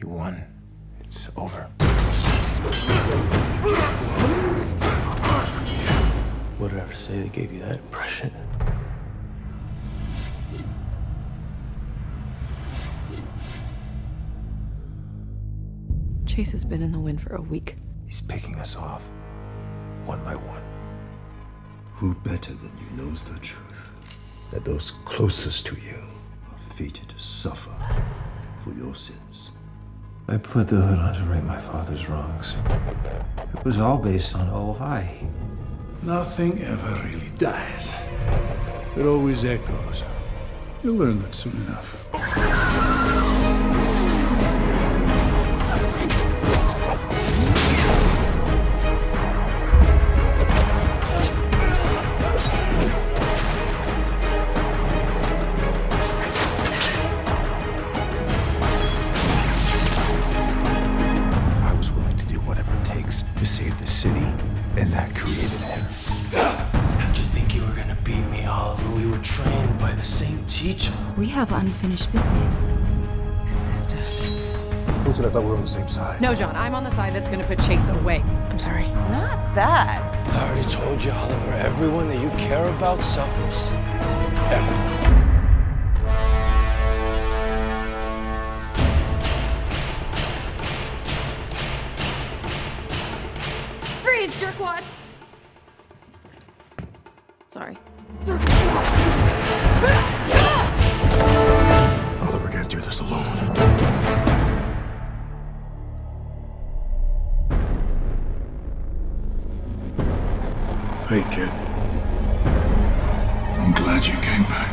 You won. It's over. What did I ever say that gave you that impression? Chase has been in the wind for a week. He's picking us off, one by one. Who better than you knows the truth? That those closest to you. Are fated to suffer for your sins. I put the hood on to right my father's wrongs. It was all based on oh hi. Nothing ever really dies. It always echoes. You'll learn that soon enough. I was willing to do whatever it takes to save the city, and that created him. How'd you think you were gonna beat me, Oliver? We were trained by the same teacher. We have unfinished business. Sister. Fortunately, I thought we were on the same side. No, John, I'm on the side that's gonna put Chase away. I'm sorry. Not that. I already told you, Oliver, everyone that you care about suffers. Everyone. Freeze, jerkwad! Sorry. Oliver can't do this alone. Hey, kid. I'm glad you came back.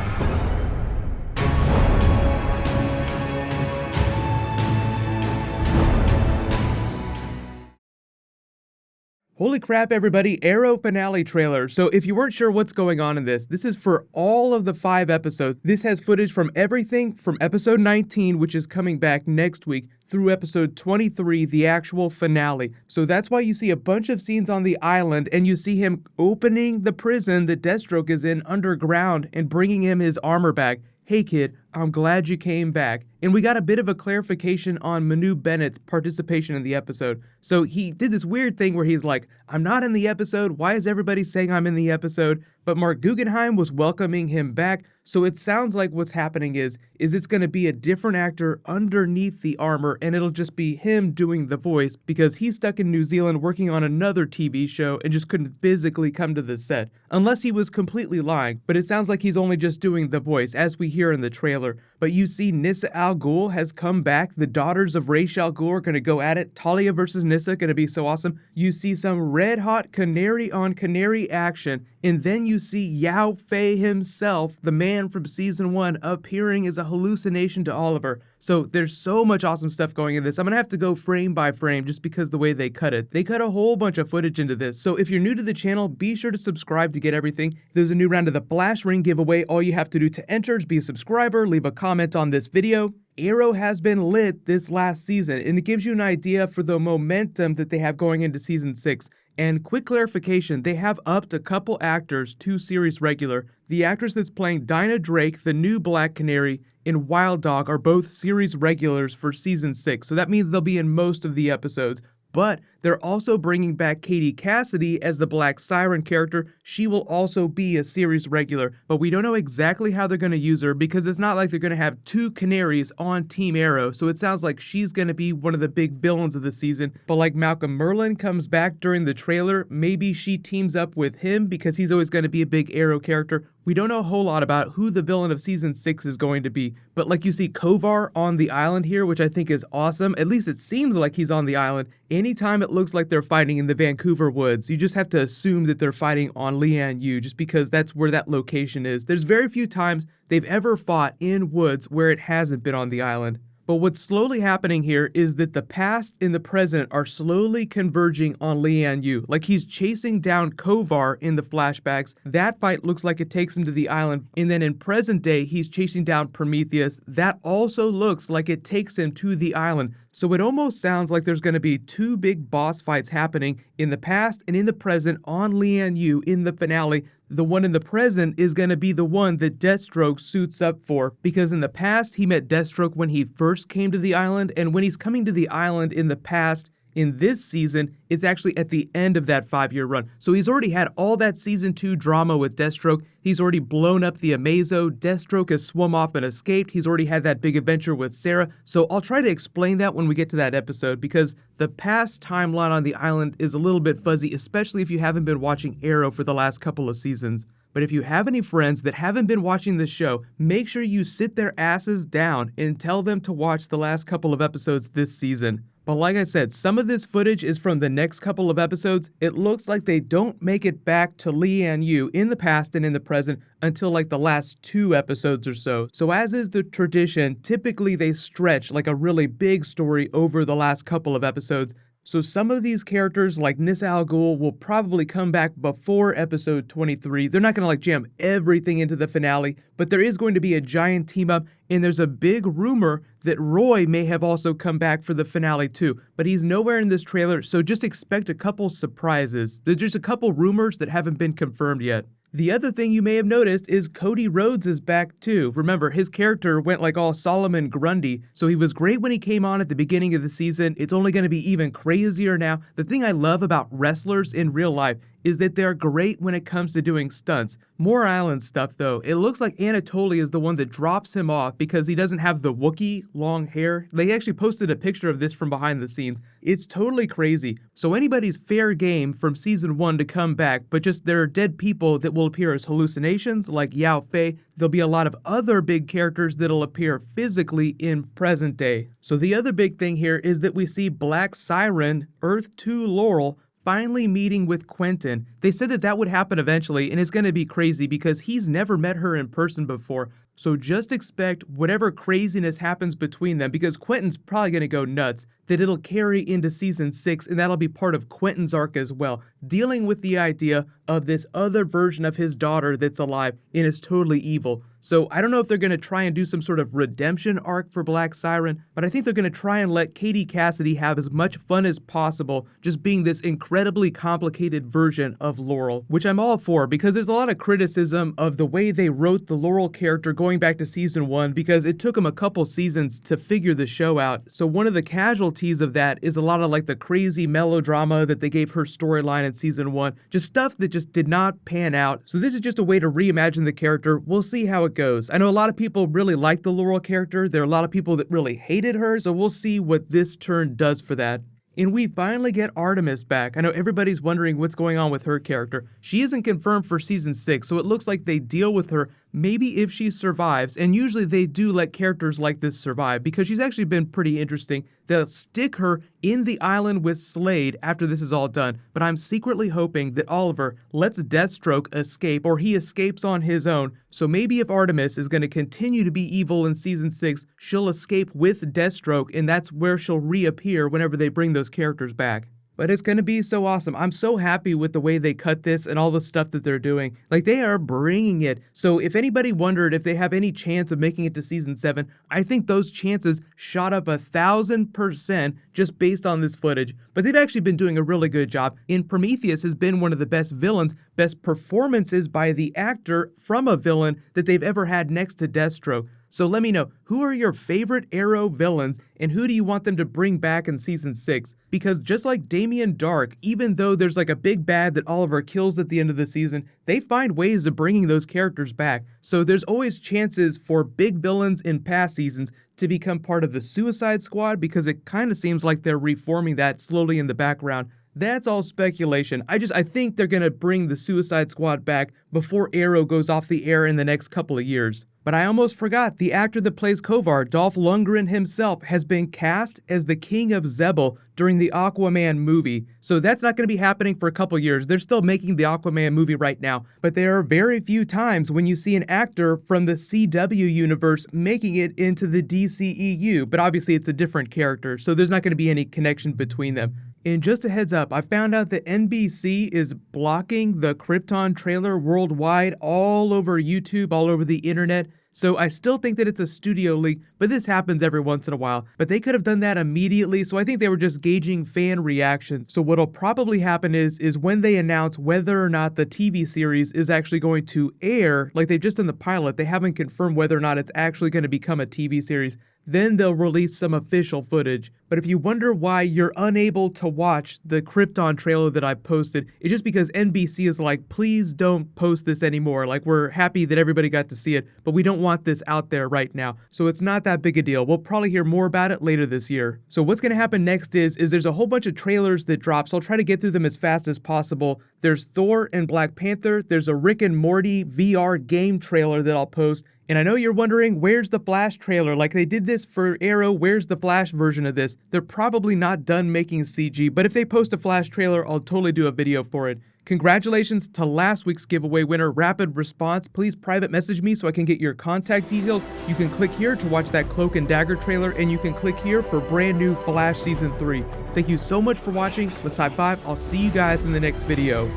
Holy crap, everybody, Arrow finale trailer. So if you weren't sure what's going on in this is for all of the 5 episodes. This has footage from everything from episode 19, which is coming back next week, through episode 23, the actual finale. So that's why you see a bunch of scenes on the island, and you see him opening the prison that Deathstroke is in underground and bringing him his armor back. Hey kid, I'm glad you came back. And we got a bit of a clarification on Manu Bennett's participation in the episode. So he did this weird thing where he's like, I'm not in the episode, why is everybody saying I'm in the episode? But Mark Guggenheim was welcoming him back, so it sounds like what's happening is it's gonna be a different actor underneath the armor, and it'll just be him doing the voice because he's stuck in New Zealand working on another TV show and just couldn't physically come to the set. Unless he was completely lying, but it sounds like he's only just doing the voice, as we hear in the trailer. But you see Nissa Al Ghul has come back. The daughters of Ra's al Ghul are going to go at it. Talia versus Nissa, going to be so awesome. You see some red hot canary on canary action. And then you see Yao Fei himself, the man from season 1, appearing as a hallucination to Oliver. So there's so much awesome stuff going in this. I'm going to have to go frame by frame just because the way they cut it. They cut a whole bunch of footage into this. So if you're new to the channel, be sure to subscribe to get everything. There's a new round of the Flash Ring giveaway. All you have to do to enter is be a subscriber, leave a comment on this video. Arrow has been lit this last season, and it gives you an idea for the momentum that they have going into season 6. And quick clarification, they have upped a couple actors to series regular. The actress that's playing Dinah Drake, the new Black Canary, and Wild Dog are both series regulars for season 6, so that means they'll be in most of the episodes. But they're also bringing back Katie Cassidy as the Black Siren character. She will also be a series regular, but we don't know exactly how they're going to use her because it's not like they're going to have 2 canaries on Team Arrow, so it sounds like she's going to be one of the big villains of the season. But like Malcolm Merlyn comes back during the trailer, maybe she teams up with him because he's always going to be a big Arrow character. We don't know a whole lot about who the villain of season 6 is going to be, but like you see Kovar on the island here, which I think is awesome. At least it seems like he's on the island. Anytime it looks like they're fighting in the Vancouver woods, you just have to assume that they're fighting on Lian Yu just because that's where that location is. There's very few times they've ever fought in woods where it hasn't been on the island. But what's slowly happening here is that the past and the present are slowly converging on Lian Yu. Like he's chasing down Kovar in the flashbacks. That fight looks like it takes him to the island. And then in present day, he's chasing down Prometheus. That also looks like it takes him to the island. So it almost sounds like there's going to be 2 big boss fights happening in the past and in the present on Lian Yu in the finale. the one in the present is going to be the one that Deathstroke suits up for, because in the past he met Deathstroke when he first came to the island, and when he's coming to the island in the past, in this season, it's actually at the end of that 5-year run. So he's already had all that season 2 drama with Deathstroke. He's already blown up the Amazo. Deathstroke has swum off and escaped. He's already had that big adventure with Sarah. So I'll try to explain that when we get to that episode, because the past timeline on the island is a little bit fuzzy, especially if you haven't been watching Arrow for the last couple of seasons. But if you have any friends that haven't been watching the show, make sure you sit their asses down and tell them to watch the last couple of episodes this season. But like I said, some of this footage is from the next couple of episodes. It looks like they don't make it back to Lian Yu in the past and in the present until like the last 2 episodes or so. So as is the tradition, typically they stretch like a really big story over the last couple of episodes. So some of these characters like Nissa Al Ghul will probably come back before episode 23. They're not going to like jam everything into the finale, but there is going to be a giant team up, and there's a big rumor that Roy may have also come back for the finale too, but he's nowhere in this trailer, so just expect a couple surprises. There's just a couple rumors that haven't been confirmed yet. The other thing you may have noticed is Cody Rhodes is back too. Remember, his character went like all Solomon Grundy, so he was great when he came on at the beginning of the season. It's only going to be even crazier now. The thing I love about wrestlers in real life is that they're great when it comes to doing stunts. More island stuff though. It looks like Anatoly is the one that drops him off because he doesn't have the Wookiee long hair. They actually posted a picture of this from behind the scenes. It's totally crazy. So anybody's fair game from season 1 to come back, but just there are dead people that will appear as hallucinations like Yao Fei. There'll be a lot of other big characters that'll appear physically in present day. So the other big thing here is that we see Black Siren, Earth 2 Laurel, finally meeting with Quentin. They said that would happen eventually, and it's going to be crazy because he's never met her in person before. So just expect whatever craziness happens between them, because Quentin's probably going to go nuts, that it'll carry into season 6, and that'll be part of Quentin's arc as well, dealing with the idea of this other version of his daughter that's alive and is totally evil. So I don't know if they're going to try and do some sort of redemption arc for Black Siren, but I think they're going to try and let Katie Cassidy have as much fun as possible just being this incredibly complicated version of Laurel, which I'm all for because there's a lot of criticism of the way they wrote the Laurel character going back to season 1 because it took them a couple seasons to figure the show out. So one of the casualties of that is a lot of like the crazy melodrama that they gave her storyline in season 1, just stuff that just did not pan out. So this is just a way to reimagine the character. We'll see how it goes. I know a lot of people really like the Laurel character. There are a lot of people that really hated her, so we'll see what this turn does for that. And we finally get Artemis back. I know everybody's wondering what's going on with her character. She isn't confirmed for season 6, so it looks like they deal with her maybe if she survives, and usually they do let characters like this survive because she's actually been pretty interesting. They'll stick her in the island with Slade after this is all done, but I'm secretly hoping that Oliver lets Deathstroke escape, or he escapes on his own. So maybe if Artemis is going to continue to be evil in season 6, she'll escape with Deathstroke, and that's where she'll reappear whenever they bring those characters back. But it's going to be so awesome. I'm so happy with the way they cut this and all the stuff that they're doing. Like, they are bringing it. So if anybody wondered if they have any chance of making it to season 7, I think those chances shot up 1,000% just based on this footage. But they've actually been doing a really good job. And Prometheus has been one of the best villains, best performances by the actor from a villain that they've ever had next to Deathstroke. So let me know, who are your favorite Arrow villains and who do you want them to bring back in season 6? Because just like Damien Dark, even though there's like a big bad that Oliver kills at the end of the season, they find ways of bringing those characters back. So there's always chances for big villains in past seasons to become part of the Suicide Squad because it kind of seems like they're reforming that slowly in the background. That's all speculation. I think they're going to bring the Suicide Squad back before Arrow goes off the air in the next couple of years. But I almost forgot, the actor that plays Kovar, Dolph Lundgren himself, has been cast as the King of Zebel during the Aquaman movie. So that's not going to be happening for a couple years. They're still making the Aquaman movie right now. But there are very few times when you see an actor from the CW universe making it into the DCEU. But obviously it's a different character, so there's not going to be any connection between them. And just a heads up, I found out that NBC is blocking the Krypton trailer worldwide, all over YouTube, all over the internet. So I still think that it's a studio leak, but this happens every once in a while. But they could have done that immediately, so I think they were just gauging fan reaction. So what'll probably happen is when they announce whether or not the TV series is actually going to air, like they've just done the pilot, they haven't confirmed whether or not it's actually going to become a TV series. Then they'll release some official footage. But if you wonder why you're unable to watch the Krypton trailer that I posted, it's just because NBC is like, please don't post this anymore. Like, we're happy that everybody got to see it, but we don't want this out there right now. So it's not that big a deal. We'll probably hear more about it later this year. So what's going to happen next is there's a whole bunch of trailers that drop, so I'll try to get through them as fast as possible. There's Thor and Black Panther. There's a Rick and Morty VR game trailer that I'll post. And I know you're wondering, where's the Flash trailer? Like, they did this for Arrow, where's the Flash version of this? They're probably not done making CG, but if they post a Flash trailer, I'll totally do a video for it. Congratulations to last week's giveaway winner, Rapid Response. Please private message me so I can get your contact details. You can click here to watch that Cloak and Dagger trailer, and you can click here for brand new Flash Season 3. Thank you so much for watching. Let's high five. I'll see you guys in the next video.